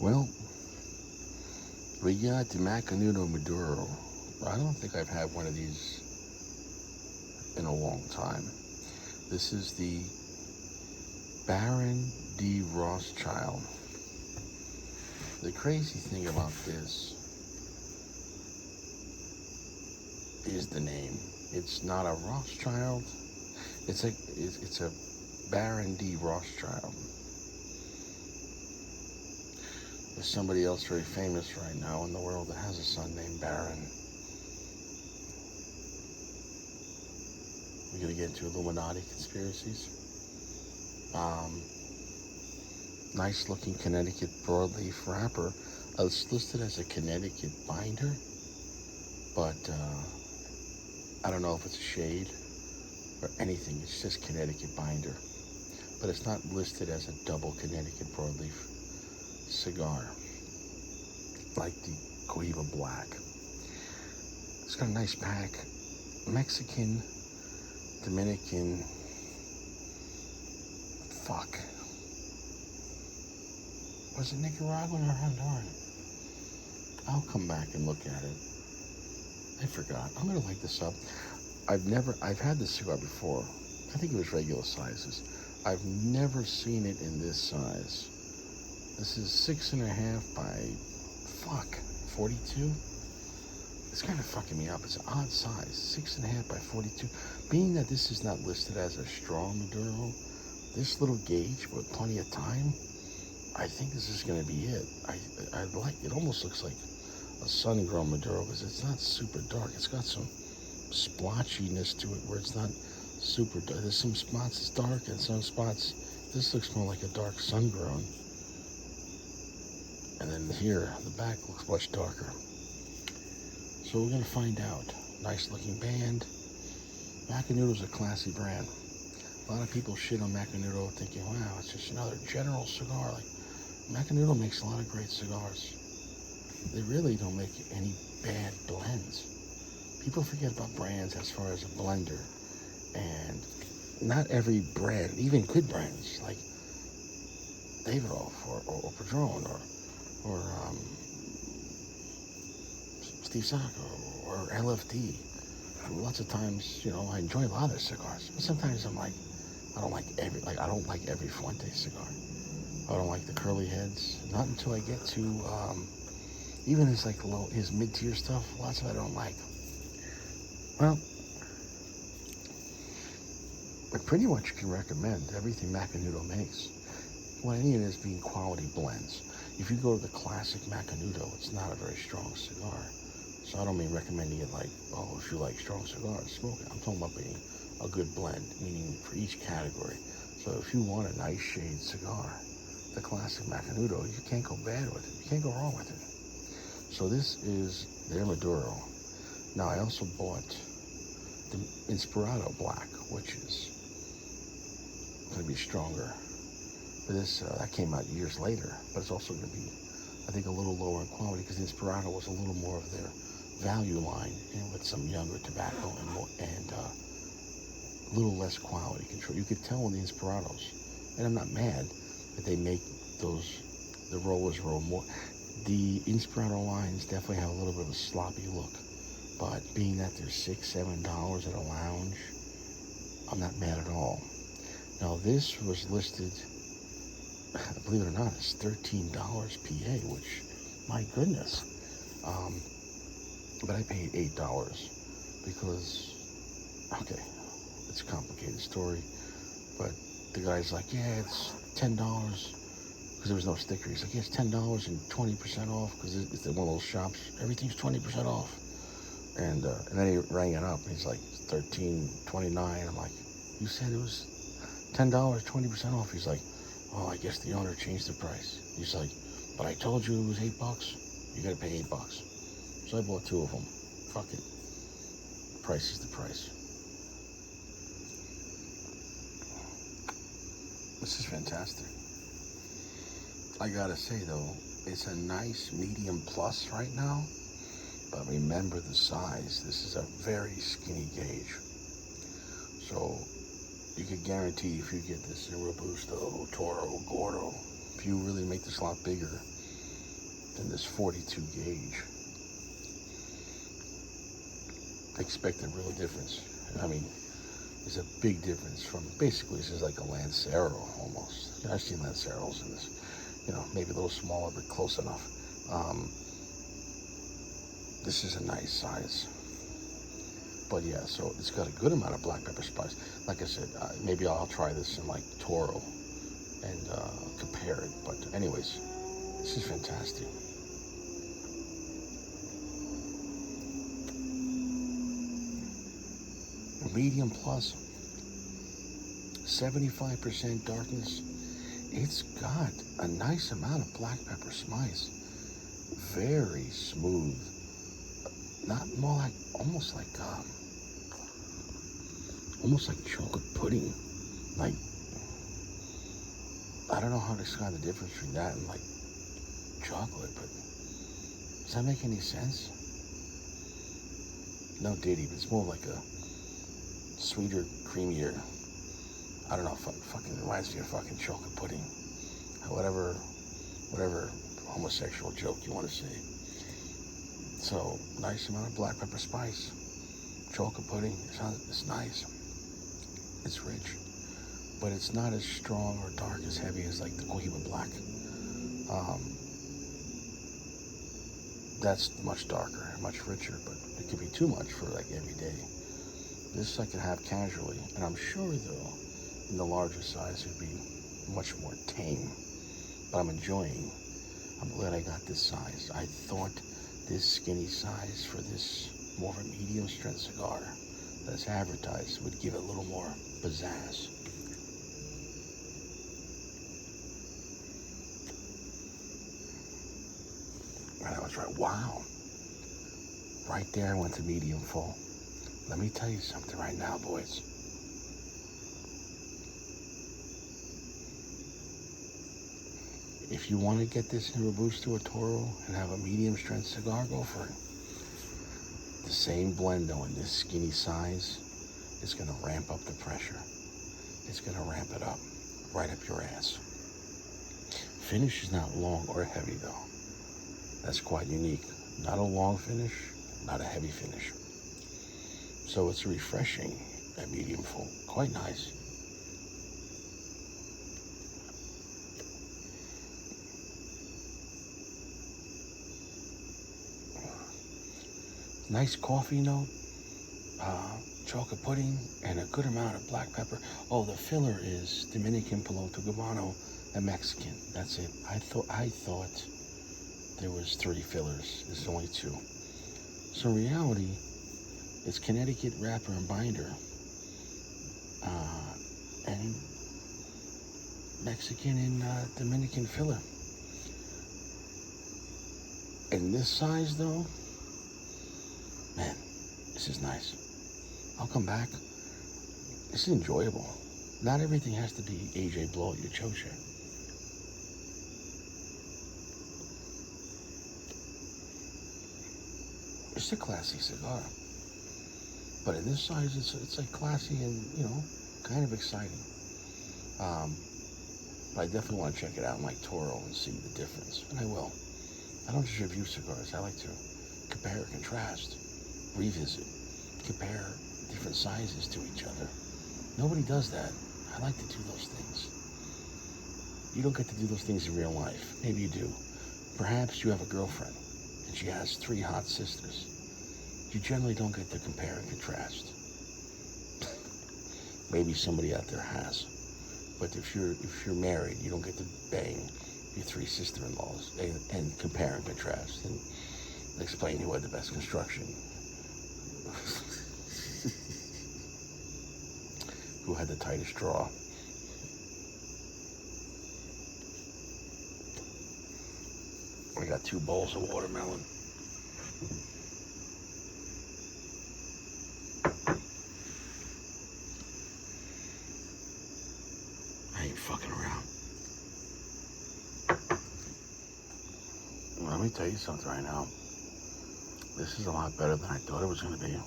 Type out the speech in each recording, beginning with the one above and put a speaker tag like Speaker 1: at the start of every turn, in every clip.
Speaker 1: Well, we got the Macanudo Maduro. I don't think I've had one of these in a long time. This is the Baron D. Rothschild. The crazy thing about this is the name. It's not a Rothschild. It's a Baron D. Rothschild. There's somebody else very famous right now in the world that has a son named Baron. We're gonna get into Illuminati conspiracies. Nice looking Connecticut broadleaf wrapper. It's listed as a Connecticut binder, but I don't know if it's a shade or anything. It's just Connecticut binder, but it's not listed as a double Connecticut broadleaf cigar like the Cohiba Black. It's got a nice pack. Mexican, Dominican, was it Nicaraguan or Honduran? I'll come back and look at it. I forgot. I'm gonna light this up. I've had this cigar before. I think it was regular sizes. I've never seen it in this size. This is 6.5 by 42. It's kind of fucking me up. It's an odd size, 6.5 by 42. Being that this is not listed as a strong Maduro, this little gauge with plenty of time, I think this is going to be it. I like it. Almost looks like a sun-grown Maduro because it's not super dark. It's got some splotchiness to it where it's not super dark. There's some spots it's dark and some spots this looks more like a dark sun-grown. And then here, the back looks much darker. So we're going to find out. Nice looking band. Macanudo's a classy brand. A lot of people shit on Macanudo thinking, wow, it's just another general cigar. Like, Macanudo makes a lot of great cigars. They really don't make any bad blends. People forget about brands as far as a blender. And not every brand, even good brands like Davidoff or Padron or Steve Sacco or LFD. Lots of times, I enjoy a lot of their cigars. But sometimes I'm like, I don't like every Fuente cigar. I don't like the curly heads. Not until I get to even his mid-tier stuff. Lots of it I don't like. Well, I pretty much can recommend everything Macanudo makes. What I need is being quality blends. If you go to the classic Macanudo, it's not a very strong cigar. So I don't mean recommending it like, oh, if you like strong cigars, smoke it. I'm talking about being a good blend, meaning for each category. So if you want a nice shade cigar, the classic Macanudo, you can't go bad with it. You can't go wrong with it. So this is their Maduro. Now I also bought the Inspirado Black, which is going to be stronger. But this, that came out years later, but it's also going to be, I think, a little lower in quality because the Inspirado was a little more of their value line and with some younger tobacco and a little less quality control. You could tell in the Inspirados, and I'm not mad that they make the rollers roll more. The Inspirado lines definitely have a little bit of a sloppy look, but being that they're $6, $7 at a lounge, I'm not mad at all. Now this was listed, believe it or not, it's $13 PA, which, my goodness. But I paid $8 because, okay, it's a complicated story, but the guy's like, yeah, it's $10, because there was no sticker. He's like, yeah, it's $10 and 20% off, because it's one of those shops, everything's 20% off. And then he rang it up, and he's like, $13.29. I'm like, you said it was $10, 20% off. He's like, oh, I guess the owner changed the price. He's like, but I told you it was $8. You gotta pay $8. So I bought 2 of them. Fuck it. Price is the price. This is fantastic. I gotta say though, it's a nice medium plus right now. But remember the size. This is a very skinny gauge. So you could guarantee if you get this in Robusto, Toro, Gordo, if you really make this a lot bigger, than this 42 gauge. I expect a real difference. I mean, there's a big difference from, basically this is like a Lancero almost. You know, I've seen Lanceros in this, you know, maybe a little smaller, but close enough. This is a nice size. But yeah, so it's got a good amount of black pepper spice. Like I said, maybe I'll try this in like Toro and compare it. But anyways, this is fantastic. Medium plus, 75% darkness. It's got a nice amount of black pepper spice. Very smooth. Not more like, almost like chocolate pudding. Like, I don't know how to describe the difference between that and like chocolate, but does that make any sense? No diddy, but it's more like a sweeter, creamier, I don't know, fucking reminds me of fucking chocolate pudding. Whatever homosexual joke you want to say. So, nice amount of black pepper spice. Chocolate pudding, it's nice. It's rich. But it's not as strong or dark as heavy as like the Cohiba Black. That's much darker, much richer, but it could be too much for like every day. This I can have casually, and I'm sure though, in the larger size it'd be much more tame. But I'm glad I got this size. I thought this skinny size for this more of a medium strength cigar that's advertised would give it a little more pizzazz. And I was right, wow. Right there I went to medium full. Let me tell you something right now, boys. If you want to get this in Robusto or Toro and have a medium strength cigar, go for it. The same blend though in this skinny size is going to ramp up the pressure. It's going to ramp it up, right up your ass. Finish is not long or heavy though. That's quite unique. Not a long finish, not a heavy finish. So it's refreshing at medium full. Quite nice. Nice coffee note, chocolate pudding, and a good amount of black pepper. Oh, the filler is Dominican Piloto Cubano and Mexican. That's it. I thought there was 3 fillers. There's only 2. So in reality, it's Connecticut wrapper and binder, and Mexican and Dominican filler. In this size though, man, this is nice. I'll come back. This is enjoyable. Not everything has to be AJ Blow at your chocha. It's a classy cigar. But in this size, it's like classy and, you know, kind of exciting. But I definitely want to check it out in like Toro and see the difference. And I will. I don't just review cigars. I like to compare, contrast, revisit, compare different sizes to each other. Nobody does that. I like to do those things. You don't get to do those things in real life. Maybe you do. Perhaps you have a girlfriend and she has 3 hot sisters. You generally don't get to compare and contrast. Maybe somebody out there has. But if you're married, you don't get to bang your 3 sister-in-laws and compare and contrast and explain who had the best construction. Who had the tightest draw. I got 2 bowls of watermelon. I ain't fucking around. Let me tell you something right now. This is a lot better than I thought it was going to be.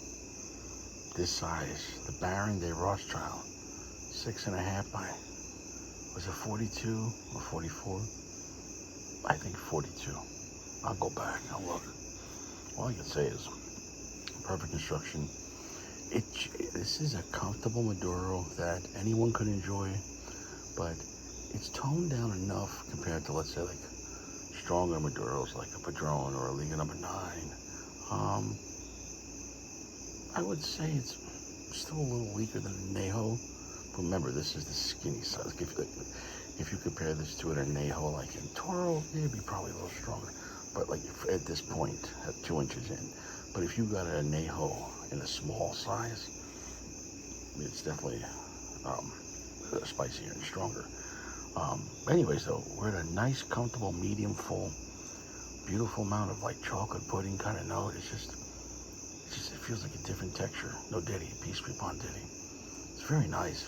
Speaker 1: This size, the Baron de Rothschild, 6.5 by, was it 42 or 44? I think 42. I'll go back. I'll look. All I can say is perfect construction. This is a comfortable Maduro that anyone could enjoy, but it's toned down enough compared to, let's say, like stronger Maduros like a Padron or a Liga Number 9. I would say it's still a little weaker than a Nejo. But remember, this is the skinny size. If you compare this to an Anejo, like in Toro, it'd be probably a little stronger. But like at this point, at 2 inches in. But if you got an Anejo in a small size, it's definitely spicier and stronger. Anyways, though, we're at a nice, comfortable, medium full, beautiful amount of like chocolate pudding kind of note. It feels like a different texture. No Diddy, peace be upon Diddy. It's very nice.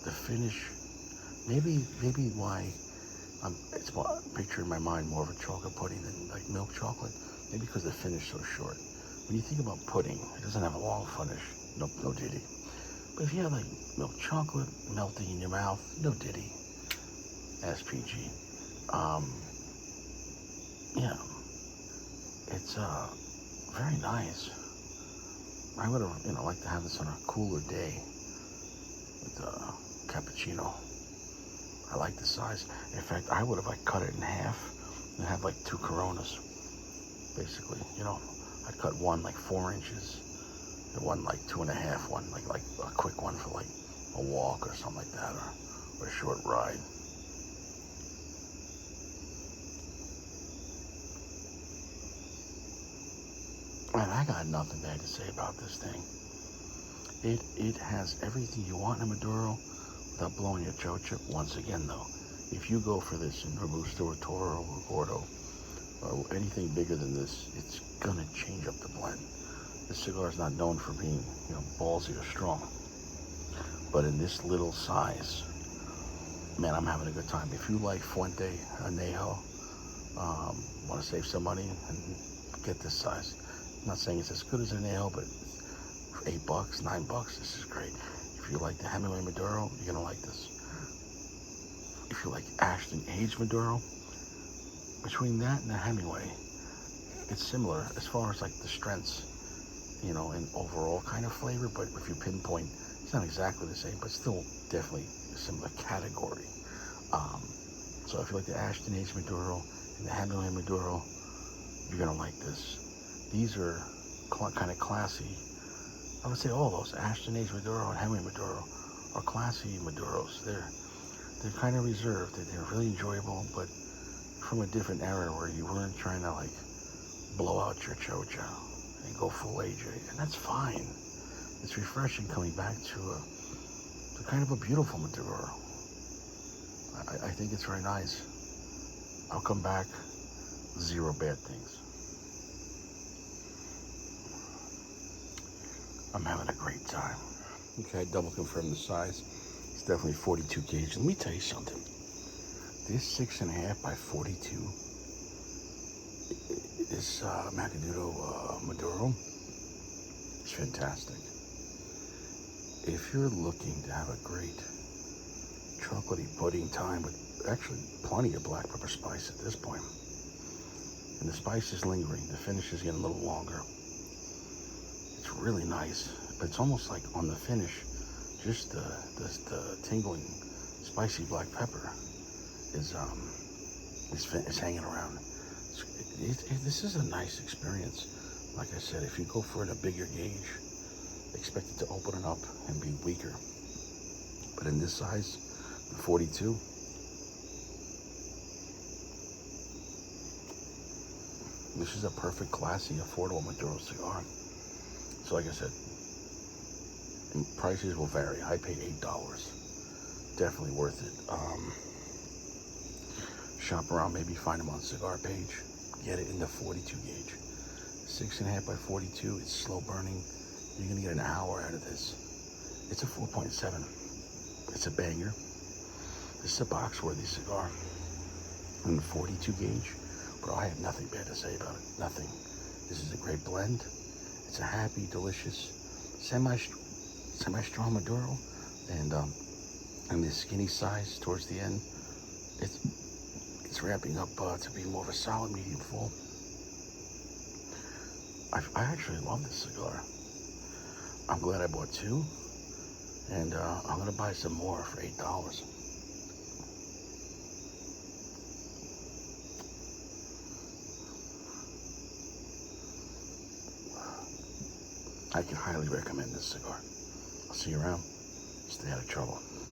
Speaker 1: The finish, maybe why it's picturing in my mind more of a chocolate pudding than like milk chocolate. Maybe because the finish is so short. When you think about pudding, it doesn't have a long finish. No Diddy. But if you have like milk chocolate melting in your mouth, no Diddy. SPG. Yeah, it's very nice. I would have, liked to have this on a cooler day with cappuccino. I like the size. In fact, I would have like cut it in half and have like 2 Coronas, basically. I'd cut one like 4 inches, and one like 2.5. One like a quick one for like a walk or something like that, or a short ride. And I got nothing bad to say about this thing. It has everything you want in a Maduro without blowing your chocha. Once again, though, if you go for this in Robusto or Toro or Gordo or anything bigger than this, it's gonna change up the blend. This cigar is not known for being, ballsy or strong. But in this little size, man, I'm having a good time. If you like Fuente Anejo, want to save some money and get this size. I'm not saying it's as good as an Anejo, but for $8, $9, this is great. If you like the Hemingway Maduro, you're gonna like this. If you like Ashton aged Maduro, between that and the Hemingway, it's similar as far as like the strengths, and overall kind of flavor. But if you pinpoint, it's not exactly the same, but still definitely a similar category. So if you like the Ashton aged Maduro and the Hemingway Maduro, you're gonna like this. These are kind of classy. I would say all those, Ashton aged Maduro and Hemingway Maduro, are classy Maduros. They're kind of reserved. They're really enjoyable, but from a different era where you weren't trying to like blow out your chocha and go full AJ, and that's fine. It's refreshing coming back to kind of a beautiful Maduro. I think it's very nice. I'll come back, 0 bad things. I'm having a great time. Okay, I double confirm the size. It's definitely 42 gauge. Let me tell you something. This 6.5 by 42, this Macanudo Maduro is fantastic. If you're looking to have a great chocolatey pudding time with actually plenty of black pepper spice at this point, and the spice is lingering, the finish is getting a little longer. It's really nice, but it's almost like on the finish, just the tingling, spicy black pepper is hanging around. This is a nice experience. Like I said, if you go for it a bigger gauge, expect it to open it up and be weaker. But in this size, the 42, this is a perfect, classy, affordable Maduro cigar. So like I said, prices will vary. I paid $8. Definitely worth it. Shop around, maybe find them on Cigar Page. Get it in the 42 gauge. 6.5 by 42, it's slow burning. You're gonna get an hour out of this. It's a 4.7. It's a banger. This is a box-worthy cigar. In the 42 gauge, bro, I have nothing bad to say about it. Nothing. This is a great blend. It's a happy, delicious, semi-strong Maduro, and this skinny size towards the end. It's it's ramping up to be more of a solid medium full. I actually love this cigar. I'm glad I bought two, and I'm gonna buy some more for $8. I can highly recommend this cigar. I'll see you around. Stay out of trouble.